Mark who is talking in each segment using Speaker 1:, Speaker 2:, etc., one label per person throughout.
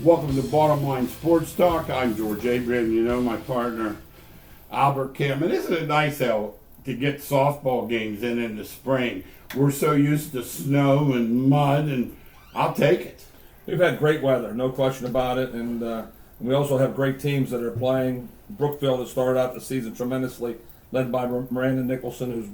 Speaker 1: Welcome to Bottom Line Sports Talk. I'm George Abraham. You know my partner, Albert Kim. And isn't it nice how to get softball games in the spring? We're so used to snow and mud, and I'll take it.
Speaker 2: We've had great weather, no question about it. And we also have great teams that are playing. Brookfield has started out the season tremendously, led by Miranda Nicholson, who's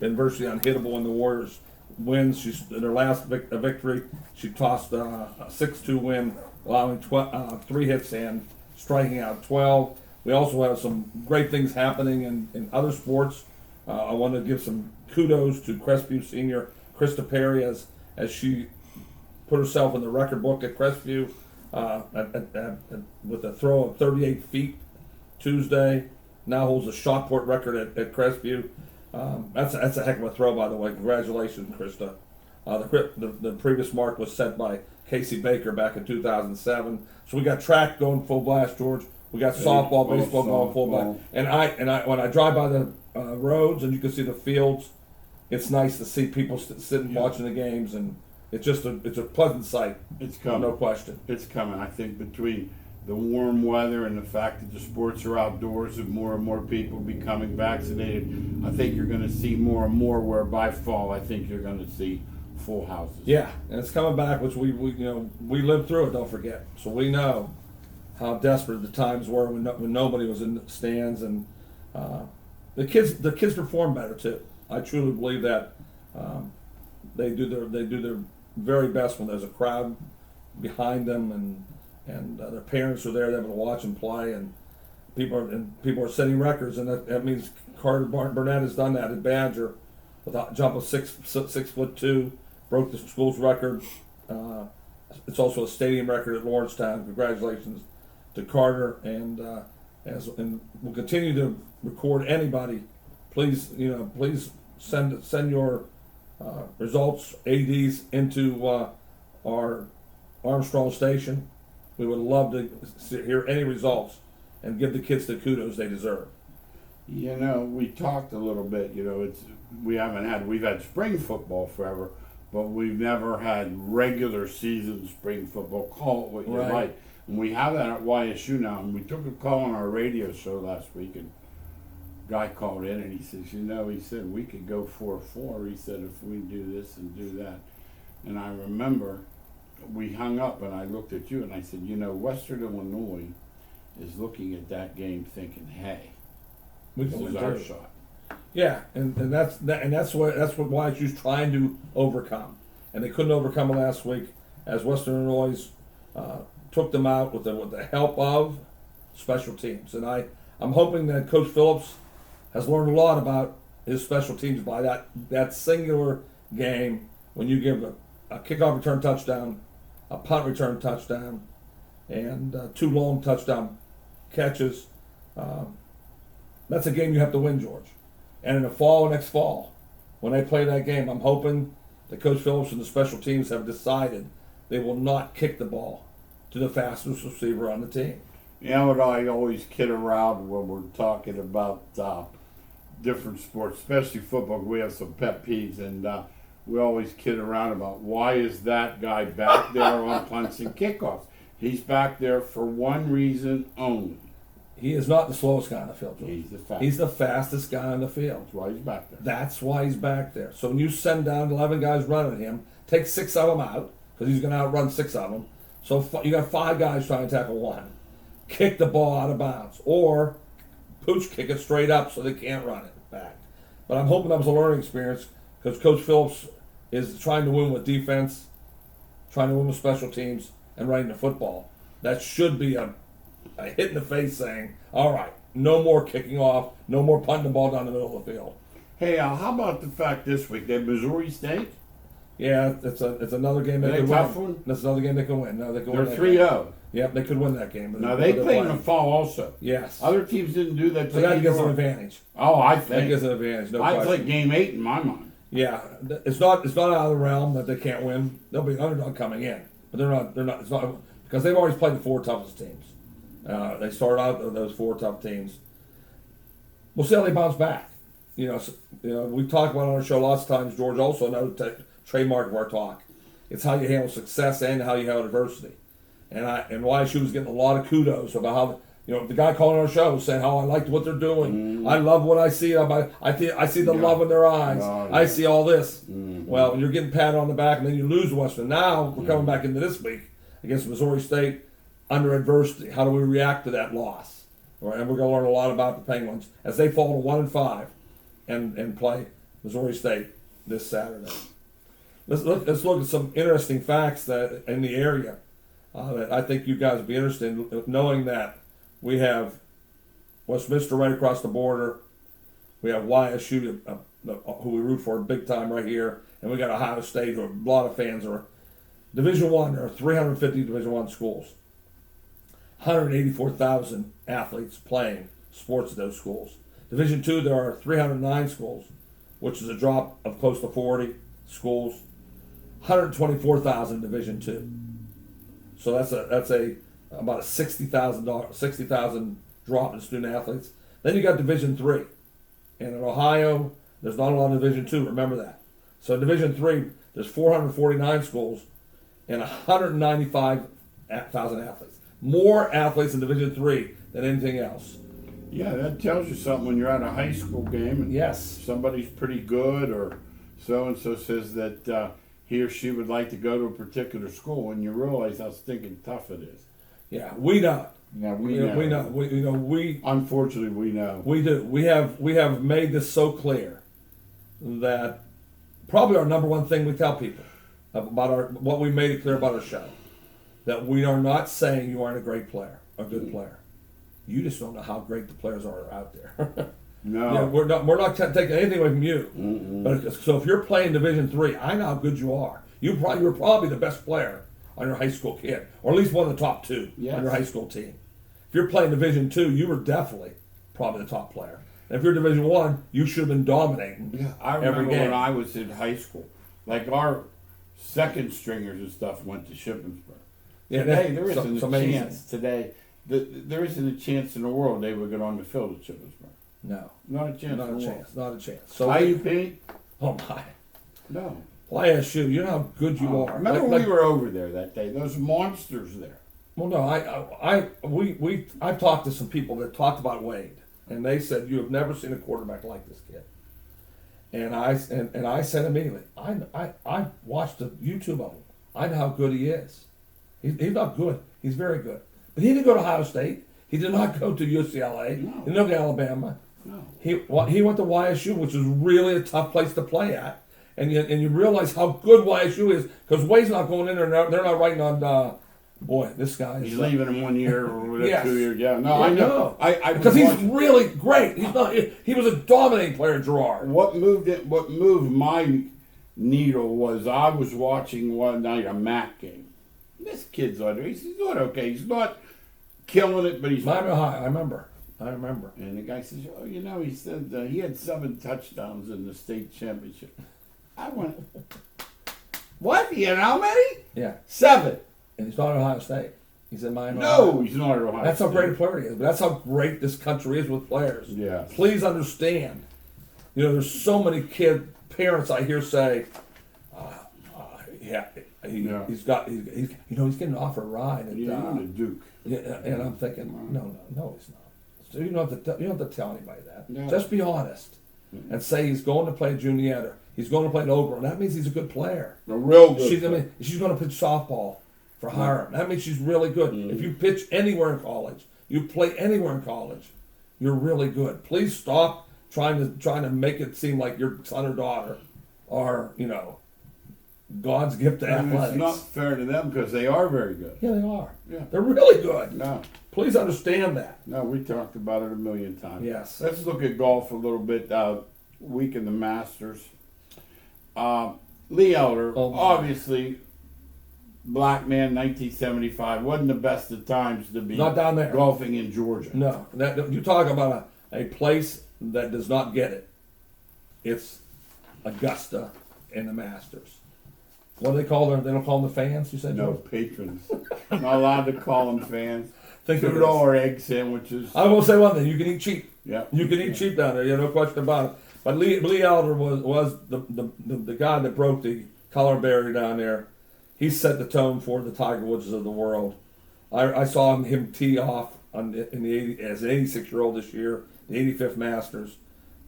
Speaker 2: been virtually unhittable in the Warriors wins. She's in her last victory. She tossed a 6-2 win, allowing 3 hits and striking out 12. We also have some great things happening in other sports. I want to give some kudos to Crestview senior Krista Perry as she put herself in the record book at Crestview with a throw of 38 feet Tuesday. Now holds a shot put record at Crestview. That's a heck of a throw, by the way. Congratulations, Krista. The previous mark was set by Casey Baker back in 2007. So we got track going full blast, George. We got softball, baseball going full blast. And I when I drive by the roads and you can see the fields, it's nice to see people sitting watching the games, and it's a pleasant sight.
Speaker 1: It's coming,
Speaker 2: no question.
Speaker 1: It's coming. I think between the warm weather and the fact that the sports are outdoors and more people becoming vaccinated, I think you're going to see more and more where by fall I think you're going to see full houses.
Speaker 2: Yeah, and it's coming back, which we lived through it, don't forget. So we know how desperate the times were when nobody was in the stands, and the kids perform better too. I truly believe that they do their very best when there's a crowd behind them, and their parents are there, they're able to watch them play, and people are setting records, and that means Carter Burnett has done that at Badger with a jump of 6'2", broke the school's record. It's also a stadium record at Lawrencetown. Congratulations to Carter, and we'll continue to record anybody. Please send your results, ADs, into our Armstrong station. We would love to hear any results and give the kids the kudos they deserve.
Speaker 1: You know, we talked a little bit. You know, we've had spring football forever, but we've never had regular season spring football. Call it what you like. And we have that at YSU now. And we took a call on our radio show last week, and a guy called in and he says, he said we could go 4-4. He said if we do this and do that. And I remember we hung up, and I looked at you and I said, Western Illinois is looking at that game thinking, hey, this is our shot.
Speaker 2: Yeah, and that's what YSU's trying to overcome, and they couldn't overcome it last week as Western Illinois took them out with the help of special teams. And I'm hoping that Coach Phillips has learned a lot about his special teams by that singular game when you give a kickoff return touchdown, a punt return touchdown, and 2 long touchdown catches. That's a game you have to win, George. And in the next fall, when they play that game, I'm hoping that Coach Phillips and the special teams have decided they will not kick the ball to the fastest receiver on the team.
Speaker 1: What I always kid around when we're talking about different sports, especially football. We have some pet peeves, and we always kid around about why is that guy back there on punts and kickoffs? He's back there for one reason only.
Speaker 2: He is not the slowest guy on the field, George.
Speaker 1: He's
Speaker 2: the fastest guy on the field.
Speaker 1: That's why he's back there.
Speaker 2: That's why he's back there. So when you send down 11 guys running him, take 6 of them out, because he's going to outrun 6 of them. So you got 5 guys trying to tackle 1. Kick the ball out of bounds, or pooch kick it straight up so they can't run it back. But I'm hoping that was a learning experience, because Coach Phillips is trying to win with defense, trying to win with special teams, and running the football. That should be a hit in the face saying, all right, no more kicking off, no more punting the ball down the middle of the field.
Speaker 1: Hey, how about the fact this week that Missouri State?
Speaker 2: Yeah, it's another game they could win. That's another game they can win. No, they can win.
Speaker 1: They're 3-0.
Speaker 2: Yep, they could win that game.
Speaker 1: Now they play in the fall also.
Speaker 2: Yes.
Speaker 1: Other teams didn't do that.
Speaker 2: So that gives an advantage.
Speaker 1: Oh, I think
Speaker 2: that gives an advantage. No
Speaker 1: I
Speaker 2: question.
Speaker 1: think game 8 in my mind.
Speaker 2: Yeah, it's not out of the realm that they can't win. They'll be an underdog coming in, but they're not. It's not because they've always played the 4 toughest teams. They start out with those 4 tough teams. We'll see how they bounce back. We've talked about it on our show lots of times. George also knows the trademark of our talk. It's how you handle success and how you handle adversity. and YSU was getting a lot of kudos about how, the guy calling our show was saying how I liked what they're doing. I love what I see. I see the love in their eyes. I see all this. Well, you're getting patted on the back, and then you lose Western. Now we're coming back into this week against Missouri State under adversity. How do we react to that loss? Right, and we're going to learn a lot about the Penguins as they fall to 1-5 and play Missouri State this Saturday. Let's look at some interesting facts that in the area that I think you guys would be interested in, knowing that we have Westminster right across the border. We have YSU, who we root for big time right here, and we got Ohio State, who a lot of fans are. Division I, there are 350 Division I schools, 184,000 athletes playing sports at those schools. Division II, there are 309 schools, which is a drop of close to 40 schools. 124,000 Division II. So that's about a 60,000 drop in student athletes. Then you got Division III, and in Ohio there's not a lot of Division II. Remember that. So Division III, there's 449 schools and 195,000 athletes. More athletes in Division III than anything else.
Speaker 1: Yeah, that tells you something when you're at a high school game and somebody's pretty good, or so and so says that he or she would like to go to a particular school, and you realize how stinking tough it is.
Speaker 2: Yeah, we know.
Speaker 1: Yeah, we know.
Speaker 2: We
Speaker 1: unfortunately we know.
Speaker 2: We do. We have made this so clear that probably our number one thing we tell people about what we made it clear about our show, that we are not saying you aren't a great player, a good player. You just don't know how great the players are out there.
Speaker 1: No,
Speaker 2: yeah, we're not taking anything away from you. But so if you're playing Division III, I know how good you are. You're probably the best player on your high school kid, or at least one of the top two on your high school team. If you're playing Division II, you were definitely probably the top player. And if you're Division I, you should have been dominating.
Speaker 1: Yeah, I remember when I was in high school, like our second stringers and stuff went to Shippensburg.
Speaker 2: Yeah,
Speaker 1: today there isn't a chance. Today, there isn't a chance in the world they would get on the field at Shippensburg.
Speaker 2: No,
Speaker 1: not a chance.
Speaker 2: Not a chance. Not a chance. So
Speaker 1: IUP?
Speaker 2: Oh my.
Speaker 1: No.
Speaker 2: YSU, you know how good you are.
Speaker 1: Remember we were over there that day. Those monsters there.
Speaker 2: Well, no, I've talked to some people that talked about Wade, and they said you have never seen a quarterback like this kid. And I said immediately, I watched the YouTube of him. I know how good he is. He's not good. He's very good. But he didn't go to Ohio State. He did not go to UCLA.
Speaker 1: No.
Speaker 2: He didn't go to Alabama.
Speaker 1: No.
Speaker 2: He went to YSU, which is really a tough place to play at. And you realize how good YSU is, because Wade's not going in there. They're not writing on. Boy, this guy is.
Speaker 1: He's leaving in 1 year or
Speaker 2: yes.
Speaker 1: 2 years. Yeah, no, I know.
Speaker 2: Because he's really great. He's not. He was a dominating player, Gerard.
Speaker 1: What moved my needle was I was watching one night a MAC game. This kid's under. He's doing okay. He's not killing it, but he's.
Speaker 2: Miami High. I remember.
Speaker 1: And the guy says, "Oh, he said he had 7 touchdowns in the state championship." I went, "What? He had how many?"
Speaker 2: Yeah,
Speaker 1: 7.
Speaker 2: And he's not at Ohio State. He's in Miami.
Speaker 1: No, he's not at Ohio
Speaker 2: That's
Speaker 1: State.
Speaker 2: how great a player he is. But that's how great this country is with players.
Speaker 1: Yeah.
Speaker 2: Please understand. There's so many parents I hear say, he's getting offered a ride at
Speaker 1: Duke.
Speaker 2: Yeah, and I'm thinking, no, he's not. So you don't have to tell anybody that.
Speaker 1: No.
Speaker 2: Just be honest and say he's going to play Juniata. He's going to play at Oberlin. That means he's a good player.
Speaker 1: A real good.
Speaker 2: She's going to pitch softball for Hiram. That means she's really good. If you pitch anywhere in college, you play anywhere in college, you're really good. Please stop trying to make it seem like your son or daughter are God's gift to athletics.
Speaker 1: It's not fair to them because they are very good.
Speaker 2: Yeah, they are.
Speaker 1: Yeah.
Speaker 2: They're really good.
Speaker 1: No.
Speaker 2: Please understand that.
Speaker 1: No, we talked about it a million times.
Speaker 2: Yes.
Speaker 1: Let's look at golf a little bit. Week in the Masters. Lee Elder, obviously, black man, 1975, wasn't the best of times to be
Speaker 2: not down there
Speaker 1: golfing in Georgia.
Speaker 2: No, you talk about a place that does not get it. It's Augusta and the Masters. What do they call them? They don't call them the fans. You said
Speaker 1: no,
Speaker 2: George?
Speaker 1: Patrons. Not allowed to call them fans.
Speaker 2: Think
Speaker 1: $2 egg sandwiches.
Speaker 2: I will say one thing: you can eat cheap.
Speaker 1: Yeah,
Speaker 2: you can eat cheap down there. No question about it. But Lee Elder was the guy that broke the color barrier down there. He set the tone for the Tiger Woodses of the world. I saw him tee off in the 80, as an 86-year-old this year, the 85th Masters.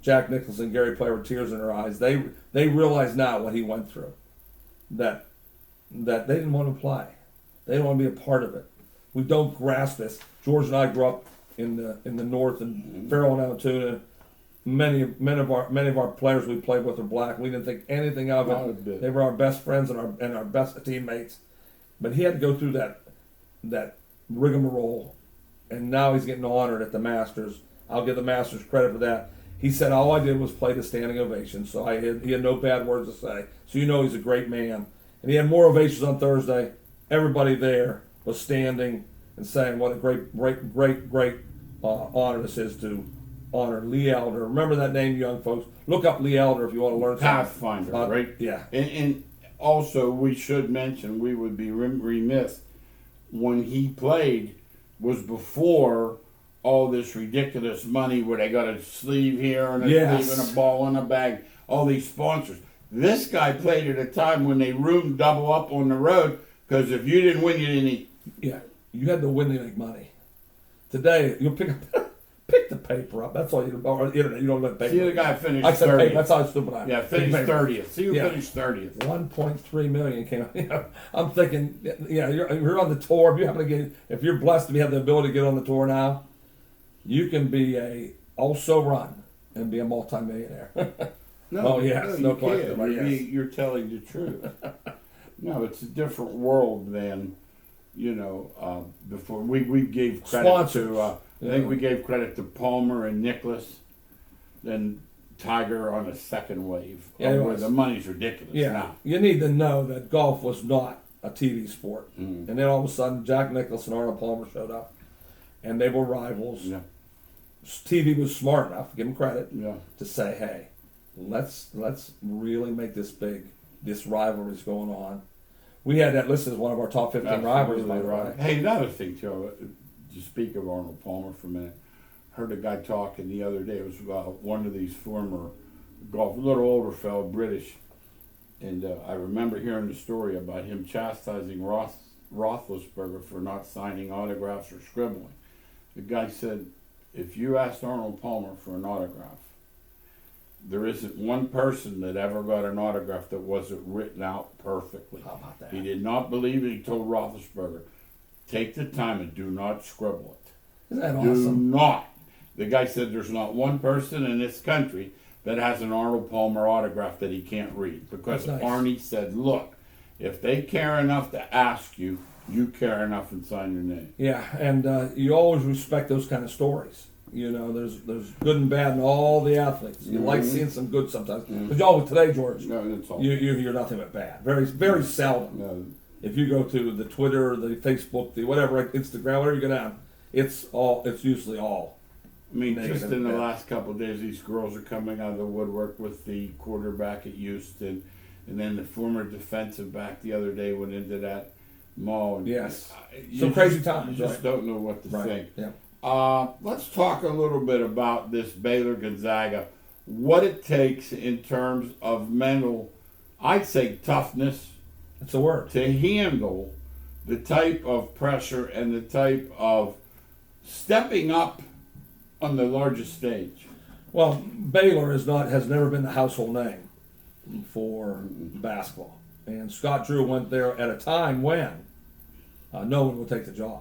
Speaker 2: Jack Nicklaus and Gary Player with tears in their eyes. They realize now what he went through. That they didn't want to play. They didn't want to be a part of it. We don't grasp this. George and I grew up in the north in Farrell and Altoona. Many of our players we played with are black. We didn't think anything of it. They were our best friends and our best teammates. But he had to go through that rigmarole, and now he's getting honored at the Masters. I'll give the Masters credit for that. He said all I did was play the standing ovation, so he had no bad words to say. So you know he's a great man. And he had more ovations on Thursday. Everybody there was standing and saying what a great honor this is to honor Lee Elder. Remember that name, young folks. Look up Lee Elder if you want to learn something.
Speaker 1: Pathfinder, right?
Speaker 2: Yeah.
Speaker 1: And also, we should mention, we would be remiss, when he played was before all this ridiculous money where they got a sleeve here and a sleeve and a ball in a bag, all these sponsors. This guy played at a time when they roomed double up on the road, because if you didn't win, you didn't eat.
Speaker 2: Yeah, you had to win to make money. Today, you'll pick the paper up. That's all you do. Or the internet, you don't let paper.
Speaker 1: See, the guy finished
Speaker 2: I said
Speaker 1: 30th.
Speaker 2: paper. That's how stupid I am.
Speaker 1: Yeah, finished 30th. See who finished 30th.
Speaker 2: 1.3 million came out. You know, I'm thinking, you're on the tour. If you happen to if you're blessed to have the ability to get on the tour now, you can be a also run and be a multimillionaire.
Speaker 1: No,
Speaker 2: no question.
Speaker 1: You're telling the truth. No, it's a different world than, before. We gave credit
Speaker 2: Sponsors.
Speaker 1: to, I think we gave credit to Palmer and Nicklaus, then Tiger on a second wave, where the money's ridiculous now.
Speaker 2: You need to know that golf was not a TV sport.
Speaker 1: Mm.
Speaker 2: And then all of a sudden, Jack Nicklaus and Arnold Palmer showed up, and they were rivals.
Speaker 1: Yeah.
Speaker 2: TV was smart enough, give them credit,
Speaker 1: Yeah.
Speaker 2: to say, hey, let's really make this big. This rivalry's going on. We had that listed as one of our top 15 rivalries, by the way.
Speaker 1: Hey, another thing, Joe, to speak of Arnold Palmer for a minute, heard a guy talking the other day. It was one of these former golf, a little older fellow, British, and I remember hearing the story about him chastising Roethlisberger for not signing autographs or scribbling. The guy said, if you asked Arnold Palmer for an autograph, there isn't one person that ever got an autograph that wasn't written out perfectly.
Speaker 2: How about that?
Speaker 1: He did not believe it. He told Roethlisberger, take the time and do not scribble it.
Speaker 2: Isn't that
Speaker 1: Do
Speaker 2: awesome?
Speaker 1: not. The guy said there's not one person in this country that has an Arnold Palmer autograph that he can't read. Because
Speaker 2: That's nice.
Speaker 1: Arnie said, look, if they care enough to ask you, you care enough and sign your name.
Speaker 2: Yeah, and you always respect those kind of stories. There's good and bad in all the athletes. You like seeing some good sometimes. But always today, George,
Speaker 1: No, that's all.
Speaker 2: you hear nothing but bad. Very, very seldom.
Speaker 1: No.
Speaker 2: If you go to the Twitter, the Facebook, the whatever, Instagram, whatever you go down, it's usually all.
Speaker 1: I mean,
Speaker 2: Negative
Speaker 1: just in the
Speaker 2: bad.
Speaker 1: last couple of days, these girls are coming out of the woodwork with the quarterback at Houston, and then the former defensive back the other day went into that mall. And
Speaker 2: Yes.
Speaker 1: you
Speaker 2: Some crazy times,
Speaker 1: You just
Speaker 2: right.
Speaker 1: don't know what to
Speaker 2: Right.
Speaker 1: think.
Speaker 2: Yeah.
Speaker 1: Let's talk a little bit about this Baylor Gonzaga. What it takes in terms of mental, I'd say toughness,
Speaker 2: It's a word.
Speaker 1: to handle the type of pressure and the type of stepping up on the largest stage.
Speaker 2: Well, Baylor has never been the household name for basketball, and Scott Drew went there at a time when no one would take the job.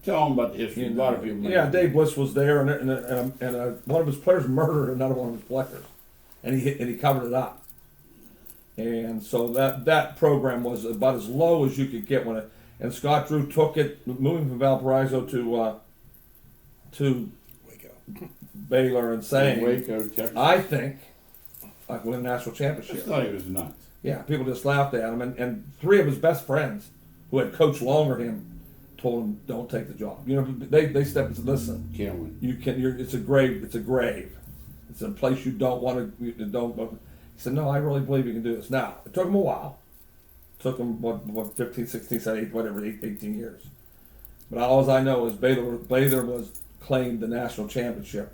Speaker 1: Tell them about the history. A lot of people.
Speaker 2: Yeah, Dave Bliss was there, and one of his players murdered another one of his players, and he covered it up. And so that program was about as low as you could get and Scott Drew took it, moving from Valparaiso to Baylor, and saying,
Speaker 1: Waco, Texas.
Speaker 2: I think I can win a national championship.
Speaker 1: Just thought he was nuts.
Speaker 2: Yeah, people just laughed at him, and three of his best friends, who had coached longer than him, told him, "Don't take the job." They stepped and said, "Listen,
Speaker 1: Can't win.
Speaker 2: you can. It's a grave. It's a grave. It's a place you don't want to. Don't." He said, "No, I really believe you can do this." Now it took him a while. It took him 15, 16, 17, whatever, 18 years. But all I know is Baylor was claimed the national championship,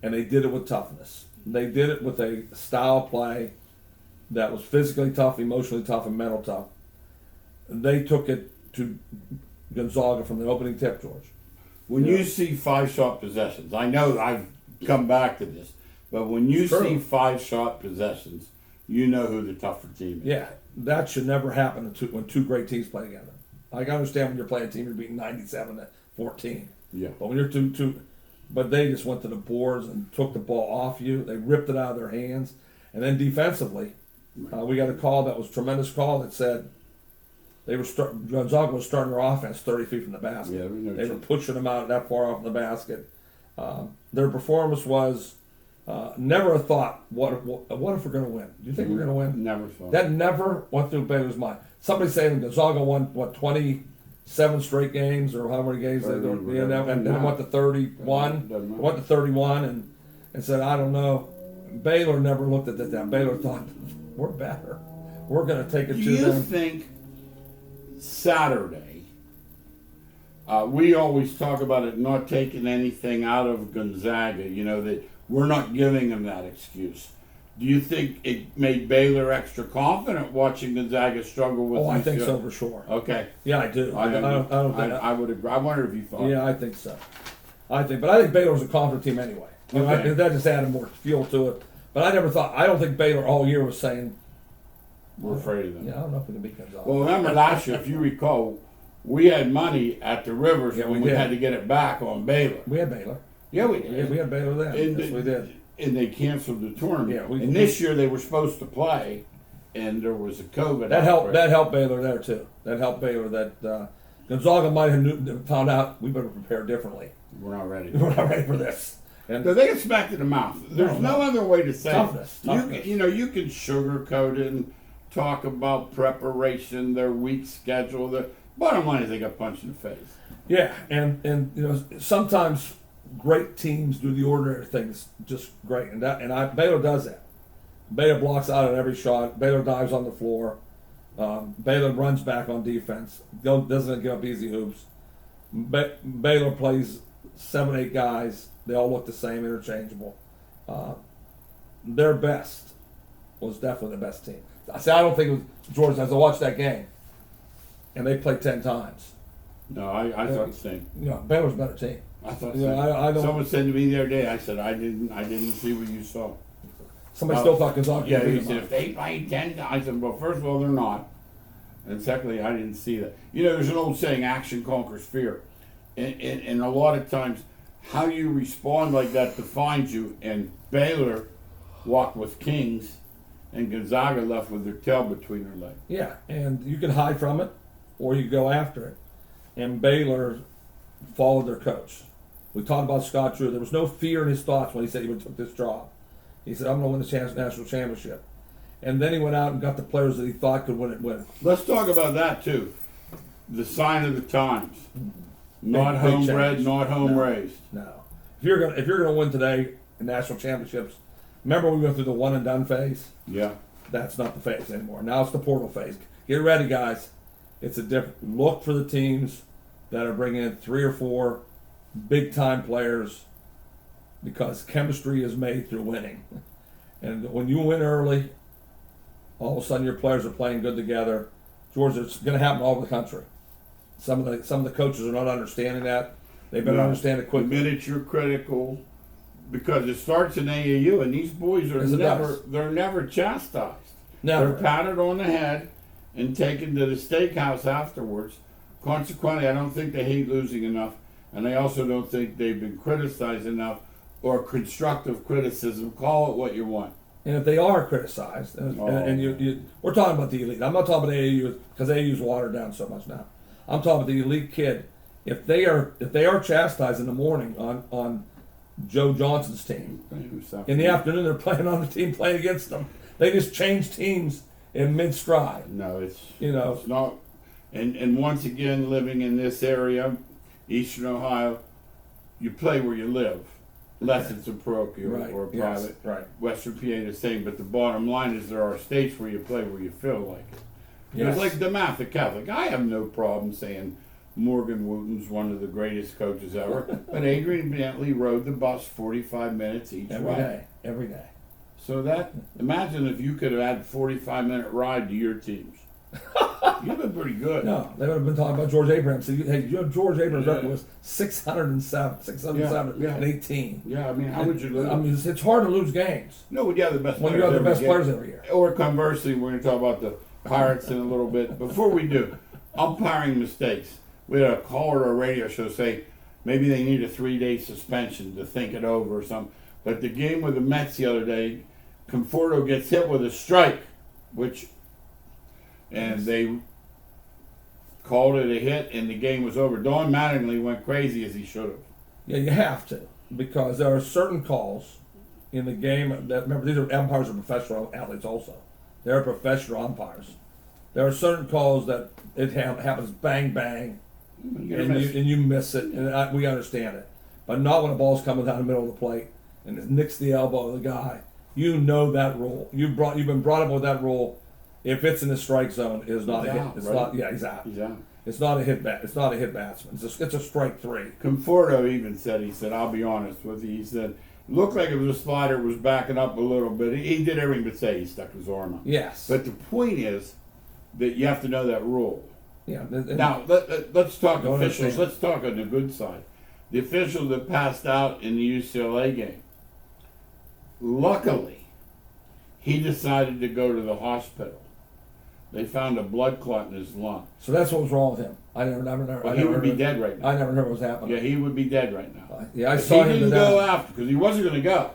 Speaker 2: and they did it with toughness. They did it with a style of play that was physically tough, emotionally tough, and mental tough. They took it to Gonzaga from the opening tip, George.
Speaker 1: When
Speaker 2: Yeah.
Speaker 1: you see 5-shot possessions, I know I've come back to this, but when you
Speaker 2: True.
Speaker 1: see 5-shot possessions, you know who the tougher team is.
Speaker 2: Yeah, that should never happen when two great teams play together. I can understand when you're playing a team you're beating 97-14,
Speaker 1: Yeah.
Speaker 2: but when you're two, but they just went to the boards and took the ball off you. They ripped it out of their hands, and then defensively, we got a call that was a tremendous call that said Gonzaga was starting their offense 30 feet from the basket.
Speaker 1: Yeah, we know
Speaker 2: They were
Speaker 1: true.
Speaker 2: pushing them out that far off the basket. Their performance was never a thought. What if we're going to win? Do you think we're going to win?
Speaker 1: Never thought.
Speaker 2: That never went through Baylor's mind. Somebody saying Gonzaga won 27 straight games or how many games they and then it went to 31.
Speaker 1: Doesn't matter.
Speaker 2: Went to 31 and said, I don't know. Baylor never looked at that. Baylor thought, we're better. We're going to take it
Speaker 1: Do
Speaker 2: to
Speaker 1: you
Speaker 2: them.
Speaker 1: think Saturday, we always talk about it not taking anything out of Gonzaga, that we're not giving them that excuse. Do you think it made Baylor extra confident watching Gonzaga struggle with
Speaker 2: I
Speaker 1: these
Speaker 2: think
Speaker 1: guys?
Speaker 2: so for sure.
Speaker 1: Okay.
Speaker 2: Yeah, I do. I don't think.
Speaker 1: I would agree. I wonder if you thought.
Speaker 2: Yeah, I think so. But I think Baylor's a confident team anyway.
Speaker 1: Okay.
Speaker 2: That just added more fuel to it. But I don't think Baylor all year was saying,
Speaker 1: We're afraid of them.
Speaker 2: yeah, I don't know if we can beat Gonzaga.
Speaker 1: Well, remember last year, if you recall, we had money at the Rivers
Speaker 2: Yeah,
Speaker 1: when
Speaker 2: we
Speaker 1: we
Speaker 2: did.
Speaker 1: had to get it back on Baylor.
Speaker 2: We had Baylor.
Speaker 1: Yeah, we did.
Speaker 2: We had Baylor then. Yes, we did.
Speaker 1: And they canceled the tournament.
Speaker 2: Yeah,
Speaker 1: and this year they were supposed to play, and there was a COVID.
Speaker 2: That helped.
Speaker 1: outbreak.
Speaker 2: That helped Baylor there too. That helped Baylor. That Gonzaga might have found out we better prepare differently.
Speaker 1: We're not ready.
Speaker 2: We're not ready for this. And
Speaker 1: So they expected them out. There's no other way to say
Speaker 2: Toughness,
Speaker 1: it.
Speaker 2: toughness.
Speaker 1: You can sugarcoat it and talk about preparation, their week schedule. The bottom line is they got punched in the face.
Speaker 2: yeah, and sometimes great teams do the ordinary things just great, and Baylor does that. Baylor blocks out at every shot. Baylor dives on the floor. Baylor runs back on defense. Doesn't give up easy hoops. Baylor plays 7-8 guys. They all look the same, interchangeable. Their best was definitely the best team. I don't think it was George. As I watched that game, and they played 10 times.
Speaker 1: No, I thought the same.
Speaker 2: Baylor's a better team.
Speaker 1: I thought the
Speaker 2: Yeah,
Speaker 1: same.
Speaker 2: I don't.
Speaker 1: Someone said to me the other day, I said I didn't see what you saw.
Speaker 2: Somebody still thought Gonzaga.
Speaker 1: Yeah,
Speaker 2: could
Speaker 1: he
Speaker 2: beat
Speaker 1: said
Speaker 2: them.
Speaker 1: if they played 10, I said, well, first of all, they're not, and secondly, I didn't see that. There's an old saying, "Action conquers fear," and a lot of times, how you respond like that defines you. And Baylor walked with kings, and Gonzaga left with their tail between their legs.
Speaker 2: Yeah, and you can hide from it, or you go after it. And Baylor followed their coach. We talked about Scott Drew. There was no fear in his thoughts when he said he would took this job. He said, "I'm going to win the national championship," and then he went out and got the players that he thought could win it.
Speaker 1: Let's talk about that too. The sign of the times. Not
Speaker 2: Big
Speaker 1: homebred,
Speaker 2: change.
Speaker 1: not home raised.
Speaker 2: No, if you're gonna win today in national championships, remember we went through the one and done phase.
Speaker 1: Yeah.
Speaker 2: That's not the phase anymore. Now it's the portal phase. Get ready, guys. It's a different look for the teams that are bringing in 3 or 4 big time players, because chemistry is made through winning. And when you win early, all of a sudden your players are playing good together. George, it's going to happen all over the country. Some of the coaches are not understanding that. They better
Speaker 1: No.
Speaker 2: understand it
Speaker 1: The
Speaker 2: quickly.
Speaker 1: minute you're critical, because it starts in AAU, and these boys are
Speaker 2: Yes, it does.
Speaker 1: they're never chastised.
Speaker 2: Never.
Speaker 1: They're patted on the head and taken to the steakhouse afterwards. Consequently, I don't think they hate losing enough, and I also don't think they've been criticized enough, or constructive criticism. Call it what you want.
Speaker 2: And if they are criticized, and we're talking about the elite. I'm not talking about AAU because AAU's watered down so much now. I'm talking about the elite kid. If they are chastised in the morning on Joe Johnson's team, in the afternoon they're playing on the team playing against them. They just change teams in mid stride.
Speaker 1: No, it's
Speaker 2: It's
Speaker 1: not. And once again, living in this area, Eastern Ohio, you play where you live. Unless it's a parochial
Speaker 2: right
Speaker 1: or a
Speaker 2: yes,
Speaker 1: private.
Speaker 2: right.
Speaker 1: Western PA the same, but the bottom line is there are states where you play where you feel like it.
Speaker 2: Yes.
Speaker 1: It's like DeMath, the Catholic. I have no problem saying Morgan Wooten's one of the greatest coaches ever, but Adrian Bentley rode the bus 45 minutes each way.
Speaker 2: Every day.
Speaker 1: So imagine if you could have had a 45-minute ride to your teams. You've been pretty good.
Speaker 2: No, they would have been talking about George Abrams. So hey, you know George Abrams' record was 607,
Speaker 1: Yeah.
Speaker 2: and 18.
Speaker 1: Yeah, I mean, how would you lose?
Speaker 2: I mean, it's hard to lose games
Speaker 1: No, we have the best
Speaker 2: when
Speaker 1: players
Speaker 2: you have the
Speaker 1: every
Speaker 2: best
Speaker 1: game.
Speaker 2: players every year.
Speaker 1: Or conversely, we're going to talk about the Pirates in a little bit. Before we do, umpiring mistakes. We had a caller or a radio show say maybe they need a 3-day suspension to think it over or something. But the game with the Mets the other day, Conforto gets hit with a strike, and they called it a hit, and the game was over. Don Mattingly went crazy as he should have.
Speaker 2: Yeah, you have to, because there are certain calls in the game that, remember, these are umpires are professional athletes also. They're professional umpires. There are certain calls that it happens bang bang, and you miss it, and we understand it, but not when a ball's coming down the middle of the plate and it nicks the elbow of the guy. You know that rule. You've been brought up with that rule. If it's in the strike zone, it is not a hit. It's
Speaker 1: right?
Speaker 2: not. Yeah, exactly.
Speaker 1: He's out.
Speaker 2: It's not a hit bat. It's not a hit batsman. It's a strike 3.
Speaker 1: Conforto even said, he said, I'll be honest with you, he said, looked like it was a slider, was backing up a little bit. He did everything but say he stuck his arm out.
Speaker 2: Yes.
Speaker 1: But the point is that you have to know that rule.
Speaker 2: Yeah.
Speaker 1: Now, let's talk
Speaker 2: Don't
Speaker 1: officials.
Speaker 2: understand.
Speaker 1: Let's talk on the good side. The official that passed out in the UCLA game, luckily, he decided to go to the hospital. They found a blood clot in his lung.
Speaker 2: So that's what was wrong with him.
Speaker 1: Well, he would be dead right now.
Speaker 2: I never heard what was happening.
Speaker 1: Yeah, he would be dead right now.
Speaker 2: Yeah, I
Speaker 1: But
Speaker 2: saw
Speaker 1: he
Speaker 2: him
Speaker 1: didn't
Speaker 2: today.
Speaker 1: go after because he wasn't going to go,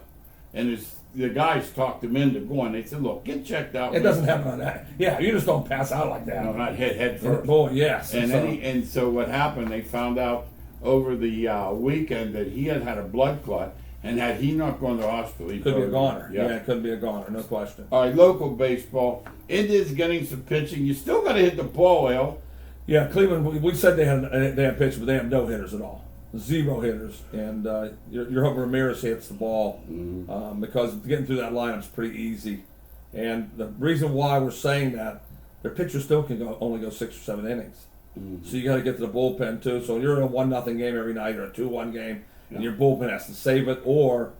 Speaker 1: and the guys talked him into going. They said, "Look, get checked out."
Speaker 2: It doesn't happen on that. Yeah, you just don't pass out like that.
Speaker 1: No, not head first.
Speaker 2: Boy, yes.
Speaker 1: And so what happened? They found out over the weekend that he had a blood clot, and had he not gone to the hospital, he
Speaker 2: could be a goner.
Speaker 1: Yeah.
Speaker 2: Yeah, it could be a goner, no question.
Speaker 1: All right, local baseball. Indians getting some pitching. You still got to hit the ball, Al.
Speaker 2: Yeah, Cleveland. We said they had pitching, but they have no hitters at all. 0 hitters, and you're hoping Ramirez hits the ball because getting through that lineup is pretty easy. And the reason why we're saying that, their pitchers still can only go 6 or 7 innings. So you got to get to the bullpen too. So you're in a 1-0 game every night or a 2-1 game, and your bullpen has to save it or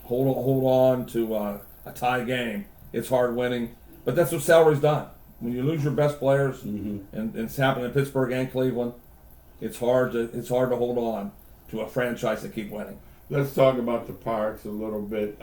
Speaker 2: hold on to a tie game. It's hard winning, but that's what salary's done. When you lose your best players, and it's happened in Pittsburgh and Cleveland, it's hard to hold on to a franchise that keep winning.
Speaker 1: Let's talk about the Pirates a little bit.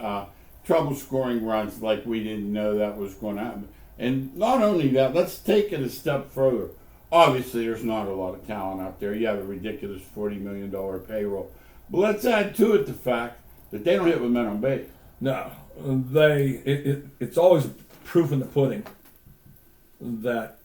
Speaker 1: Trouble scoring runs like we didn't know that was going to happen. And not only that, let's take it a step further. Obviously, there's not a lot of talent out there. You have a ridiculous $40 million payroll. But let's add to it the fact that they don't hit with men on base.
Speaker 2: No, it's always proof in the pudding that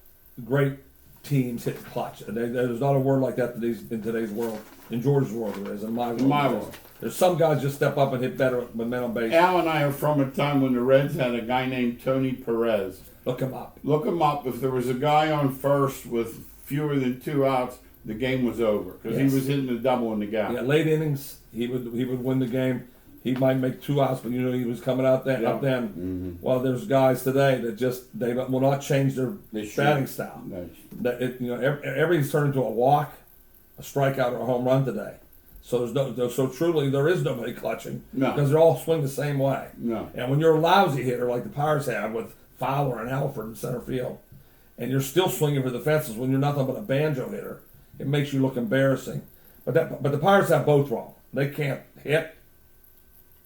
Speaker 2: great teams hit clutch. There's not a word like that in today's world. In George's world, there is. In my world, there's some guys just step up and hit better with men on base.
Speaker 1: Al and I are from a time when the Reds had a guy named Tony Perez.
Speaker 2: Look him up.
Speaker 1: Look him up. If there was a guy on first with fewer than 2 outs, the game was over because he was hitting the double in the gap.
Speaker 2: Yeah, late innings, he would win the game. He might make 2 outs, but he was coming out then. Up then. Well, there's guys today that they will not change their batting style. Everything's turned into a walk, a strikeout, or a home run today. So truly there is nobody clutching because they're all swing the same way.
Speaker 1: No.
Speaker 2: And when you're a lousy hitter like the Pirates have with Fowler and Alford in center field, and you're still swinging for the fences when you're nothing but a banjo hitter, it makes you look embarrassing. But the Pirates have both wrong. They can't hit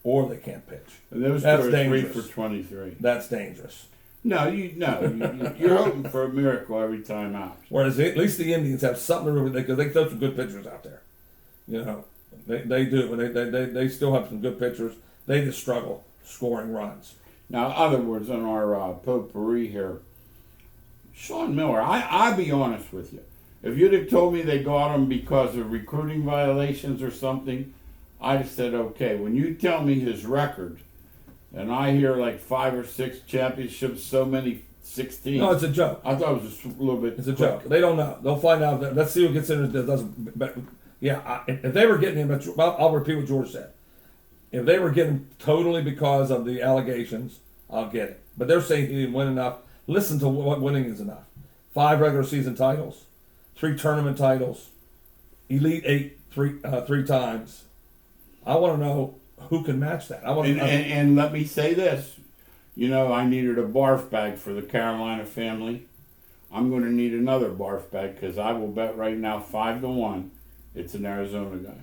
Speaker 2: or they can't pitch.
Speaker 1: And those
Speaker 2: That's
Speaker 1: two are
Speaker 2: dangerous.
Speaker 1: 3 for 23.
Speaker 2: That's dangerous.
Speaker 1: No, you're hoping for a miracle every time out.
Speaker 2: Whereas at least the Indians have something to do because they throw some good pitchers out there. They do, and they still have some good pitchers. They just struggle scoring runs.
Speaker 1: Now, other words on our potpourri here, Sean Miller, I'll be honest with you. If you'd have told me they got him because of recruiting violations or something, I'd have said, okay. When you tell me his record, and I hear like 5 or 6 championships, so many 16.
Speaker 2: No, it's a joke.
Speaker 1: I thought it was just a little bit.
Speaker 2: It's a joke. They don't know. They'll find out. Let's see who gets in. That doesn't. But yeah, if they were getting him, I'll repeat what George said. If they were getting totally because of the allegations, I'll get it. But they're saying he didn't win enough. Listen to what winning is enough. 5 regular season titles, 3 tournament titles, Elite 8 three times. I want to know who can match that.
Speaker 1: And let me say this. I needed a barf bag for the Carolina family. I'm going to need another barf bag because I will bet right now 5-1 it's an Arizona guy.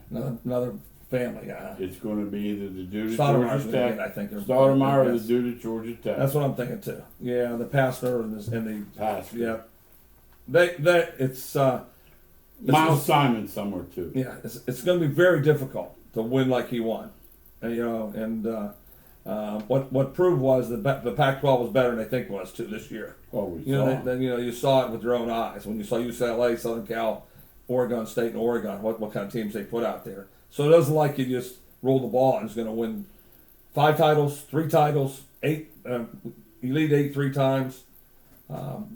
Speaker 2: Another family guy.
Speaker 1: It's going to be either the dude at
Speaker 2: Stoudemire's
Speaker 1: Georgia
Speaker 2: gonna
Speaker 1: Tech,
Speaker 2: get, I think,
Speaker 1: Stoudemire or
Speaker 2: yes.
Speaker 1: the dude at Georgia Tech.
Speaker 2: That's what I'm thinking too. Yeah, the pastor and the
Speaker 1: Pastor.
Speaker 2: Yeah, it's
Speaker 1: Miles Simon somewhere too.
Speaker 2: yeah, it's going to be very difficult to win like he won, and, you know. And what proved was that the Pac-12 was better than they think it was too this year.
Speaker 1: Well, we
Speaker 2: You
Speaker 1: saw.
Speaker 2: know, then you saw it with your own eyes when you saw UCLA, Southern Cal, Oregon State, and Oregon. What kind of teams they put out there. So it doesn't like you just roll the ball and it's going to win 5 titles, 3 titles, 8 Elite 8 3 times,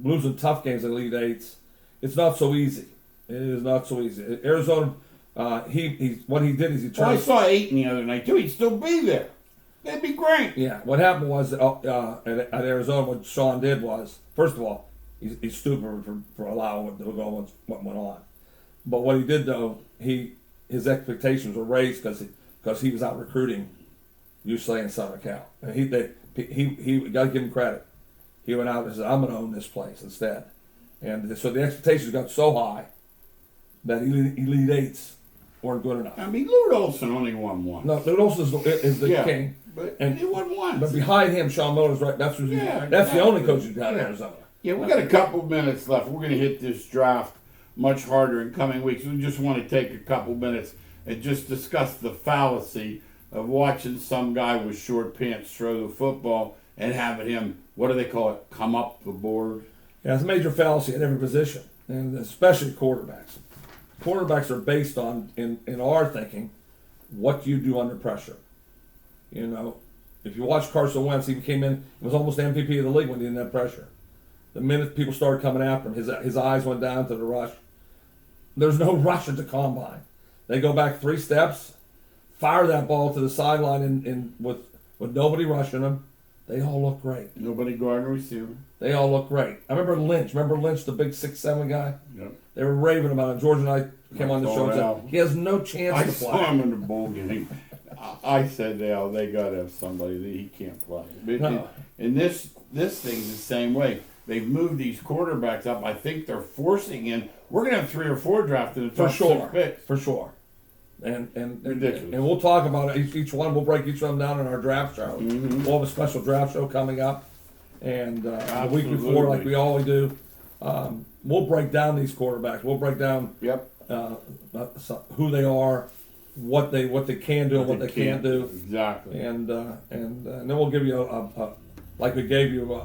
Speaker 2: losing tough games in Elite 8s. It's not so easy. It is not so easy. Arizona, he what he did is he
Speaker 1: Well, I
Speaker 2: turned.
Speaker 1: saw Aiton the other night too. He'd still be there. That'd be great.
Speaker 2: Yeah, what happened was at Arizona, what Sean did was, first of all, he's stupid for allowing what went on. But what he did though, his expectations were raised because he was out recruiting UCLA and Southern Cal. And he got to give him credit. He went out and said, "I'm going to own this place instead." And so the expectations got so high that Elite Eights weren't good enough.
Speaker 1: I mean, Lute Olson only won one.
Speaker 2: No, Lute Olson is the
Speaker 1: Yeah,
Speaker 2: king.
Speaker 1: But
Speaker 2: And-
Speaker 1: he won once.
Speaker 2: But behind him, Sean Miller's right. That's the
Speaker 1: exactly.
Speaker 2: only coach who's got in
Speaker 1: Yeah.
Speaker 2: Arizona.
Speaker 1: Yeah, we got a couple minutes left. We're going to hit this draft much harder in coming weeks. We just want to take a couple minutes and just discuss the fallacy of watching some guy with short pants throw the football and having him, what do they call it, come up the board.
Speaker 2: Yeah, it's a major fallacy at every position, and especially quarterbacks. Quarterbacks are based on, in our thinking, what you do under pressure. You know, if you watch Carson Wentz, he came in, he was almost MVP of the league when he didn't have pressure. The minute people started coming after him, his eyes went down to the rush. There's no rush at the combine. They go back 3 steps, fire that ball to the sideline in with nobody rushing them. They all look great.
Speaker 1: Nobody guarding receiver.
Speaker 2: They all look great. I remember Lynch. Remember Lynch, the big 6'7" guy?
Speaker 1: Yep.
Speaker 2: They were raving about him. George and I came on the show and
Speaker 1: Al.
Speaker 2: said, he has no chance
Speaker 1: I
Speaker 2: to
Speaker 1: saw
Speaker 2: play.
Speaker 1: him in the bowl game. I said, they got to have somebody that he can't play. But
Speaker 2: No.
Speaker 1: and this thing's the same way. They've moved these quarterbacks up. I think they're forcing in. We're going to have 3 or 4 drafted in the
Speaker 2: For
Speaker 1: top
Speaker 2: sure.
Speaker 1: 6 picks.
Speaker 2: For sure. And
Speaker 1: Ridiculous.
Speaker 2: And we'll talk about it. Each one, we'll break each one down in our draft show.
Speaker 1: Mhm.
Speaker 2: We'll have a special draft show coming up. And the week before,
Speaker 1: Absolutely.
Speaker 2: like we always do, we'll break down these quarterbacks. We'll break down
Speaker 1: Yep.
Speaker 2: who they are, what they can do, and what they can't do.
Speaker 1: Exactly.
Speaker 2: And then we'll give you like we gave you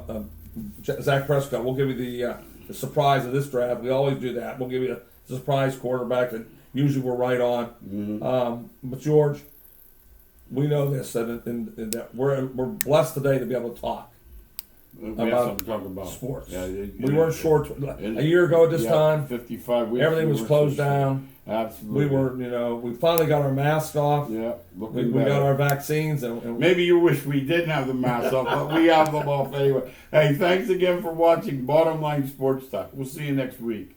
Speaker 2: Zach Prescott. We'll give you the surprise of this draft. We always do that. We'll give you a surprise quarterback that usually we're right on.
Speaker 1: Mhm.
Speaker 2: But George, we know this that we're blessed today to be able to talk
Speaker 1: We have
Speaker 2: about
Speaker 1: something to talk about.
Speaker 2: sports.
Speaker 1: Yeah,
Speaker 2: We weren't short a year ago at this
Speaker 1: yeah,
Speaker 2: time.
Speaker 1: 55 weeks.
Speaker 2: Everything
Speaker 1: we
Speaker 2: was
Speaker 1: were
Speaker 2: closed
Speaker 1: so short.
Speaker 2: down.
Speaker 1: Absolutely.
Speaker 2: We were, we finally got our masks off.
Speaker 1: Yeah.
Speaker 2: We
Speaker 1: Looking
Speaker 2: got
Speaker 1: better.
Speaker 2: our vaccines, and
Speaker 1: Maybe you wish we didn't have the masks off, but we have them off anyway. Hey, thanks again for watching Bottom Line Sports Talk. We'll see you next week.